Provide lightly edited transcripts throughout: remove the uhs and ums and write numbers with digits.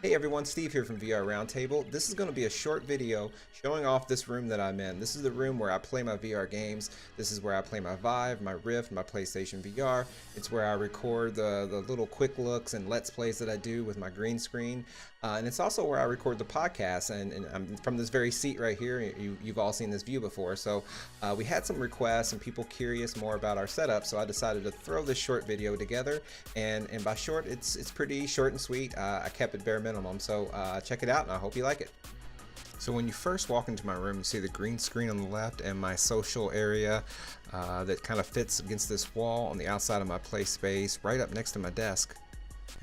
Hey everyone, Steve here from VR Roundtable. This is going to be a short video showing off this room that I'm in. This is the room where I play my VR games. This is where I play my Vive, my Rift, my PlayStation VR. It's where I record the little quick looks and Let's Plays that I do with my green screen. And it's also where I record the podcast. And I'm from this very seat right here. You've all seen this view before. So we had some requests and people curious more about our setup. So I decided to throw this short video together. And by short, it's pretty short and sweet. I kept it bare minimum, so check it out and I hope you like it. So when you first walk into my room, you see the green screen on the left and my social area that kind of fits against this wall on the outside of my play space right up next to my desk.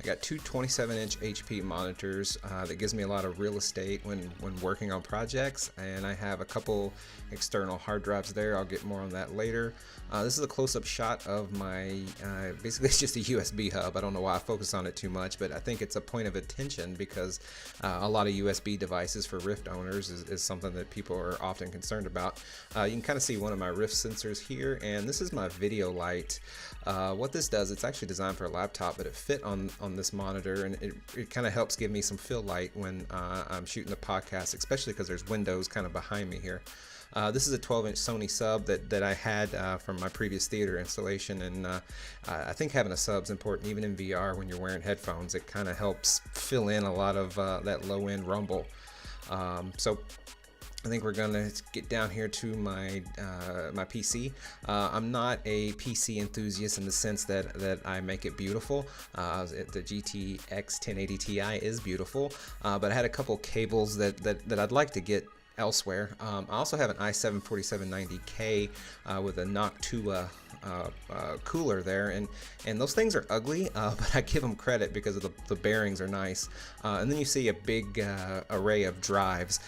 I got two 27-inch HP monitors that gives me a lot of real estate when working on projects, and I have a couple external hard drives there. I'll get more on that later. This is a close-up shot of my, basically it's just a USB hub. I don't know why I focus on it too much, but I think it's a point of attention because a lot of USB devices for Rift owners is something that people are often concerned about. You can kind of see one of my Rift sensors here, and this is my video light. What this does, it's actually designed for a laptop, but it fit on this monitor, and it kind of helps give me some fill light when I'm shooting the podcast, especially because there's windows kind of behind me here. This is a 12-inch Sony sub that I had from my previous theater installation, and I think having a sub's important even in VR when you're wearing headphones. It kind of helps fill in a lot of that low-end rumble. So I think we're gonna get down here to my my PC. I'm not a PC enthusiast in the sense that I make it beautiful. The GTX 1080 Ti is beautiful, but I had a couple cables that I'd like to get elsewhere. I also have an i7-4790K with a Noctua Cooler there, and those things are ugly, but I give them credit because of the bearings are nice. And then you see a big array of drives.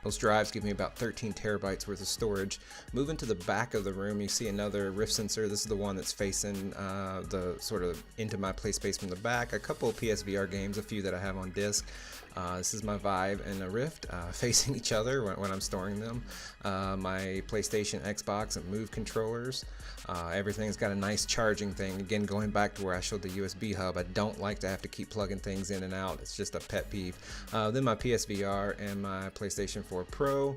Those drives give me about 13 terabytes worth of storage. Moving to the back of the room, you see another Rift sensor. This is the one that's facing the sort of into my play space from the back. A couple of PSVR games, a few that I have on disc. This is my Vive and a Rift facing each other when I'm storing them. My PlayStation, Xbox, and Move controllers. Everything's got a nice charging thing. Again, going back to where I showed the USB hub, I don't like to have to keep plugging things in and out. It's just a pet peeve. Then my PSVR and my PlayStation 4 Pro.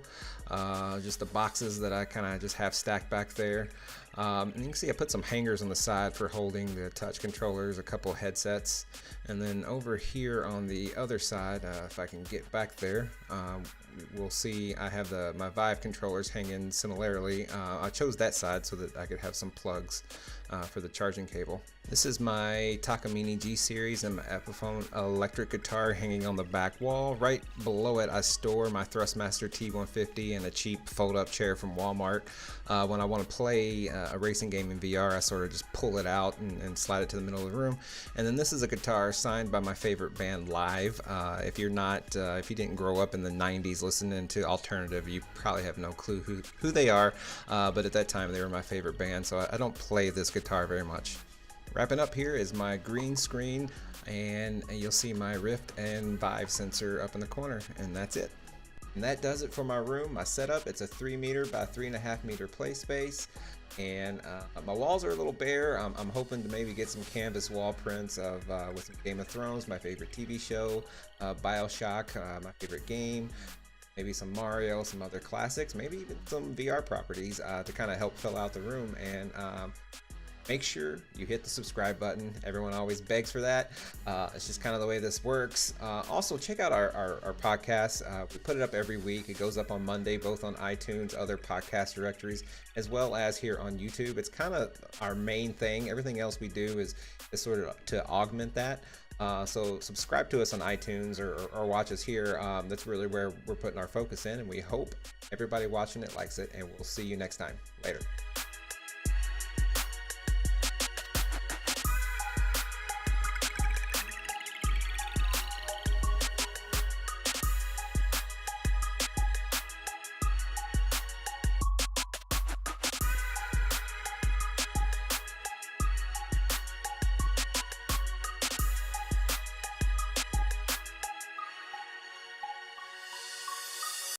Just the boxes that I kind of just have stacked back there. And you can see I put some hangers on the side for holding the touch controllers, a couple headsets, and then over here on the other side, if I can get back there, we'll see I have my Vive controllers hanging similarly. I chose that side so that I could have some plugs for the charging cable. This is my Takamine G series and my Epiphone electric guitar hanging on the back wall. Right below it I store my Thrustmaster T150 and a cheap fold-up chair from Walmart. When I want to play a racing game in VR, I sort of just pull it out and slide it to the middle of the room. And then this is a guitar signed by my favorite band Live. If you didn't grow up in the 90s listening to alternative, you probably have no clue who they are, but at that time they were my favorite band, so I don't play this guitar very much. Wrapping up here is my green screen, and you'll see my Rift and Vive sensor up in the corner, and that's it. And that does it for my room, my setup. It's a 3 meter by 3.5 meter play space, and my walls are a little bare. I'm hoping to maybe get some canvas wall prints of with Game of Thrones, my favorite TV show, Bioshock, my favorite game, maybe some Mario, some other classics, maybe even some VR properties to kind of help fill out the room. And make sure you hit the subscribe button. Everyone always begs for that. It's just kind of the way this works. Also, check out our podcast. We put it up every week. It goes up on Monday, both on iTunes, other podcast directories, as well as here on YouTube. It's kind of our main thing. Everything else we do is sort of to augment that. So subscribe to us on iTunes or watch us here. That's really where we're putting our focus in, and we hope everybody watching it likes it, and we'll see you next time. Later.